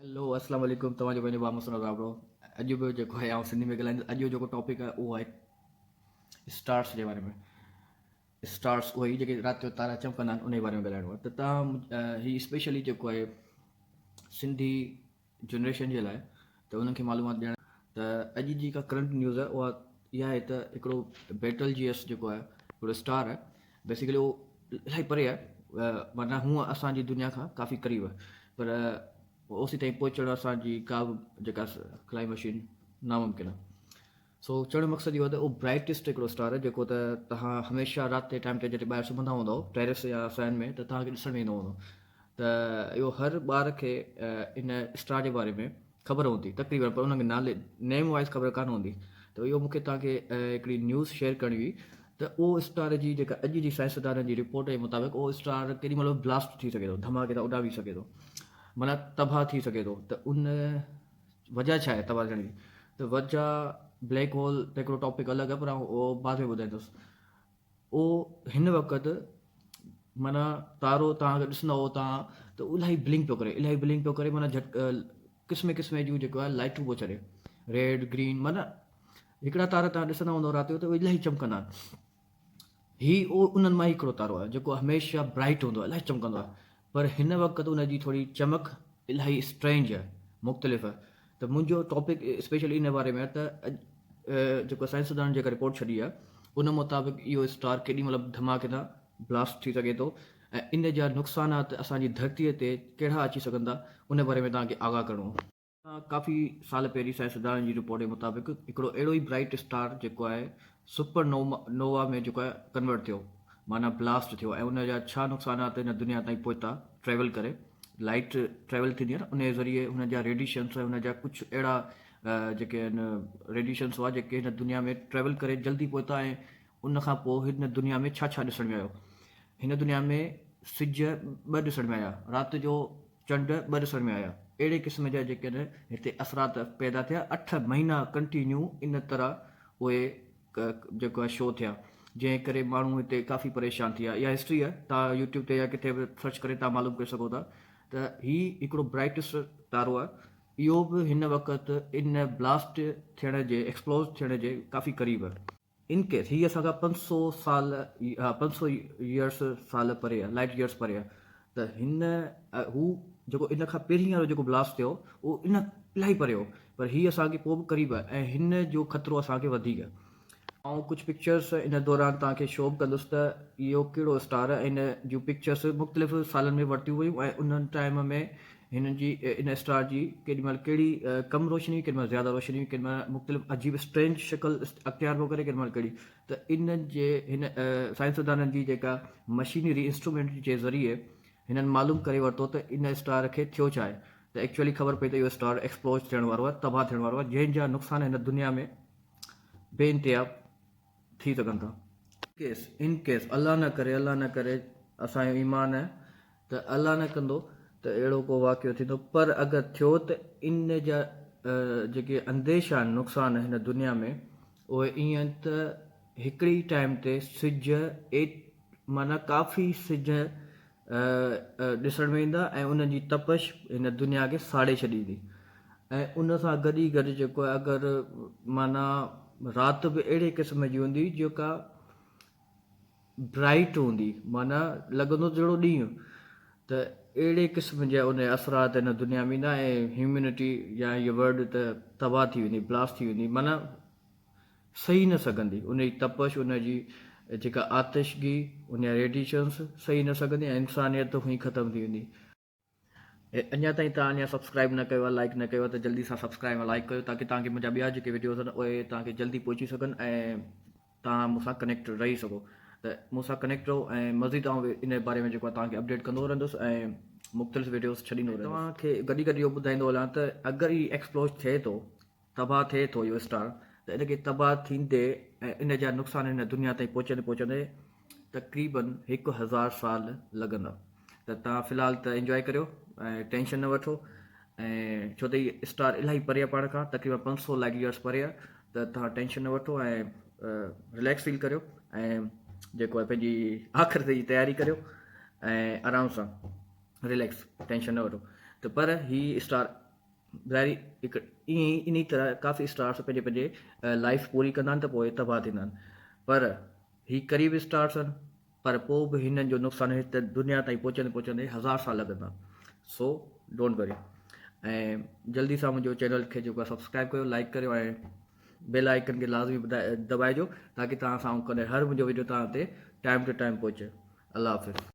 Hello अस्सलाम वालेकुम तव्हांजो पंहिंजो बामसन राबड़ो। अॼु बि जेको आहे आउं सिंधी में ॻाल्हाईंदुसि। अॼु जो जेको टॉपिक आहे उहो आहे स्टार्स जे बारे में। स्टार्स उहे ई जेके राति जो तारा चमकंदा आहिनि उन जे बारे में ॻाल्हाइणो आहे। त तव्हां हीउ स्पेशली जेको आहे सिंधी जनरेशन जे लाइ त उन्हनि खे मालूमात ॾियणु त अॼु जी का करंट न्यूज़ आहे उहा इहा आहे त हिकिड़ो बेटलजियस जेको आहे हिकिड़ो स्टार आहे। बेसिकली उहो इलाही परे आहे, माना हूअं असांजी दुनिया खां काफ़ी क़रीब आहे, पर ओसी ताईं पहुचणु असांजी का बि जेका फ्लाई मशीन नामुमकिन आहे। सो चवण जो मक़सदु इहो आहे त उहो ब्राइटेस्ट हिकिड़ो स्टार आहे जेको त तव्हां हमेशह राति जे टाइम ते जॾहिं ॿाहिरि सुम्हंदा हूंदव टेरिस या फैन में त तव्हांखे ॾिसण में ईंदो हूंदो। त इहो हर ॿार खे इन स्टार जे बारे में ख़बर हूंदी तक़रीबन, पर उनखे नाले नेम वाइज़ ख़बर कान हूंदी। त इहो मूंखे तव्हांखे हिकिड़ी न्यूज़ शेयर करणी हुई त उहो स्टार जी जेका अॼु जी साइंसदाननि जी रिपोर्ट जे मुताबिक़ उहो स्टार केॾीमहिल ब्लास्ट थी सघे थो, धमाके सां उॾामी सघे थो, माना तबाह थी सघे थो। त उन वजह छा आहे तबाह थियण जी? त वजह ब्लैक होल त हिकिड़ो टॉपिक अलॻि आहे, पर आउं उहो बाद में ॿुधाईंदुसि। उहो हिन वक़्तु माना तारो तव्हां अगरि ॾिसंदव तव्हां त इलाही ब्लिंक पियो करे, माना क़िस्म क़िस्म जूं जेको आहे लाइटूं पियो छॾे, रेड ग्रीन। माना हिकिड़ा तारा तव्हां ॾिसंदा हूंदव राति जो त उहे इलाही चमकंदा आहिनि। हीउ उहो उन्हनि मां हिकिड़ो तारो आहे जेको हमेशह ब्राइट हूंदो आहे, इलाही चमकंदो आहे, पर हिन वक़्तु उनजी थोरी चमक इलाही स्ट्रेंज आहे, मुख़्तलिफ़ आहे। त मुंहिंजो टॉपिक स्पेशली इन बारे में आहे त जेको साइंसदान जेका रिपोर्ट छॾी आहे उन मुताबिक़ इहो स्टार केॾीमहिल धमाके सां ब्लास्ट थी सघे थो ऐं इन जा नुक़सानात असांजी धरतीअ ते कहिड़ा अची सघंदा उन बारे में तव्हांखे आगाह करिणो आहे। काफ़ी साल पहिरीं साइंसदान जी रिपोर्ट जे मुताबिक़ हिकिड़ो अहिड़ो ई ब्राइट स्टार जेको आहे नोवा में जेको आहे कन्वर्ट थियो, माना ब्लास्ट थियो, ऐं उन जा छा नुक़सानात हिन दुनिया ताईं पहुता ट्रेवल करे। लाइट ट्रेवल थींदी आहे न, उन जे ज़रिए हुन जा रेडिएशन्स ऐं हुन जा कुझु अहिड़ा जेके आहिनि रेडिएशन्स हुआ जेके हिन दुनिया में ट्रेवल करे जल्दी पहुता। ऐं उन खां पोइ हिन दुनिया में छा छा ॾिसण में आयो? हिन दुनिया में सिज 2 ॾिसण में आया, राति जो चंड 2 ॾिसण में आया। अहिड़े क़िस्म जा जेके आहिनि हिते असरात पैदा थिया। 8 महीना कंटिन्यू इन तरह उहे जेको आहे शो थिया, जंहिं करे माण्हू हिते काफ़ी परेशान थी विया। इहा हिस्ट्री आहे, तव्हां यूट्यूब ते या किथे बि सर्च करे तव्हां मालूम करे सघो था त हीउ हिकिड़ो ब्राइटेस्ट तारो आहे। इहो बि हिन वक़्तु इन ब्लास्ट थियण जे एक्सप्लोज थियण जे काफ़ी क़रीब आहे। इन केस हीअ असांखां 500 साल 500 ईयर्स साल परे आहे, लाइट ईयर्स परे आहे। त हिन हू जेको इन खां पहिरीं वारो जेको ब्लास्ट थियो उहो इन इलाही परे हो, पर हीअ असांखे पोइ बि क़रीब आहे ऐं हिन जो ख़तरो असांखे वधीक आहे। ऐं कुझु पिक्चर्स इन दौरान तव्हांखे शो बि कंदुसि त इहो कहिड़ो स्टार आहे। इन जूं पिक्चर्स मुख़्तलिफ़ सालनि में वरितियूं हुयूं ऐं उन्हनि टाइम में हिननि जी इन स्टार जी केॾीमहिल कहिड़ी कम रोशनी, केॾीमहिल ज़्यादा रोशनी, केॾीमहिल मुख़्तलिफ़ अजीब स्ट्रेंज शिकल अख़्तियार पियो करे, केॾीमहिल कहिड़ी। त इन जे हिन साइंसदाननि जी जेका मशीनरी इंस्ट्रूमेंट जे ज़रिए हिननि मालूम करे वरितो त इन स्टार खे थियो छा आहे। त एक्चुअली ख़बर पई त इहो स्टार एक्सप्लोज थियण वारो आहे, तबाह थियण वारो आहे, जंहिंजा नुक़सान हिन दुनिया में बेइंतिहा थी सघनि था। इन केस अलाह न करे असांजो ईमान आहे त अलाह न कंदो त अहिड़ो को वाक़ियो थींदो, पर अगरि थियो त इन जा जेके अंदेशा आहिनि, नुक़सान हिन दुनिया में, उहे ईअं त हिकिड़ी टाइम ते सिज माना काफ़ी सिज ॾिसण में ईंदा ऐं उनजी तपश हिन दुनिया खे साड़े छॾींदी। ऐं उन सां गॾु ई गॾु जेको आहे अगरि माना राति बि अहिड़े क़िस्म जी हूंदी जेका ब्राइट हूंदी, माना लॻंदो जहिड़ो ॾींहुं। त अहिड़े क़िस्म जा उन असरात हिन दुनिया में ईंदा ऐं ह्यूमिनिटी या इहा वर्ड त तबाह थी वेंदी, ब्लास्ट थी वेंदी, माना सही न सघंदी। उन जी तपश, उन जी जेका आतिशगी, उन जा रेडिएशन्स सही न सघंदी ऐं इंसानियत हुई ख़तमु थी वेंदी। अञा ताईं तव्हां अञा सब्सक्राइब न कयो आहे, लाइक न कयो आहे, त जल्दी सां सब्सक्राइब ऐं लाइक कयो ताकी तव्हांखे मुंहिंजा ॿिया जेके वीडियोज़ आहिनि उहे तव्हांखे जल्दी पहुची सघनि ऐं तव्हां मूंसां कनेक्ट रही सघो। त मूंसां कनेक्ट रहो ऐं मज़ीद आउं इन बारे में जेको आहे तव्हांखे अपडेट कंदो रहंदुसि ऐं मुख़्तलिफ़ वीडियोज़ छॾींदो रहंदुसि। तव्हांखे गॾी गॾु इहो ॿुधाईंदो हलां त अगरि ही एक्सप्लोज थिए थो, तबाह थिए थो इहो स्टार, त इनखे तबाह थींदे ऐं इन जा नुक़सान हिन दुनिया ताईं पहुचंदे तक़रीबन 1000 साल लॻंदा। त तव्हां फ़िलहालु त इंजॉय करियो ऐं टेंशन न वठो, ऐं छो त हीअ स्टार इलाही परे आहे पाण खां, तक़रीबन 500 लाइट ईयर्स परे आहे। त तव्हां टेंशन न वठो ऐं रिलैक्स फील करियो ऐं जेको आहे पंहिंजी आख़िरत जी तयारी करियो ऐं आराम सां रिलैक्स, टेंशन न वठो। त पर हीअ स्टार ज़ाहिर हिकु ईअं इन तरह काफ़ी स्टार्स पंहिंजे पंहिंजे लाइफ पूरी कंदा आहिनि त पोइ तबाह थींदा आहिनि, पर ही क़रीब स्टार्स आहिनि, पर पोइ बि हिननि जो नुक़सानु हिते दुनिया ताईं पहुचंदे पहुचंदे 1000 साल लॻंदा। सो डोंट वरी। ऐं जल्दी सां मुंहिंजो चैनल खे जेको आहे सब्सक्राइब कयो, लाइक करियो ऐं बेल आइकन खे लाज़मी दॿाइजो ताकी तव्हां सां कॾहिं हर मुंहिंजो वीडियो तव्हां ते टाइम टू टाइम पहुचे। अल्लाह हाफ़िज़।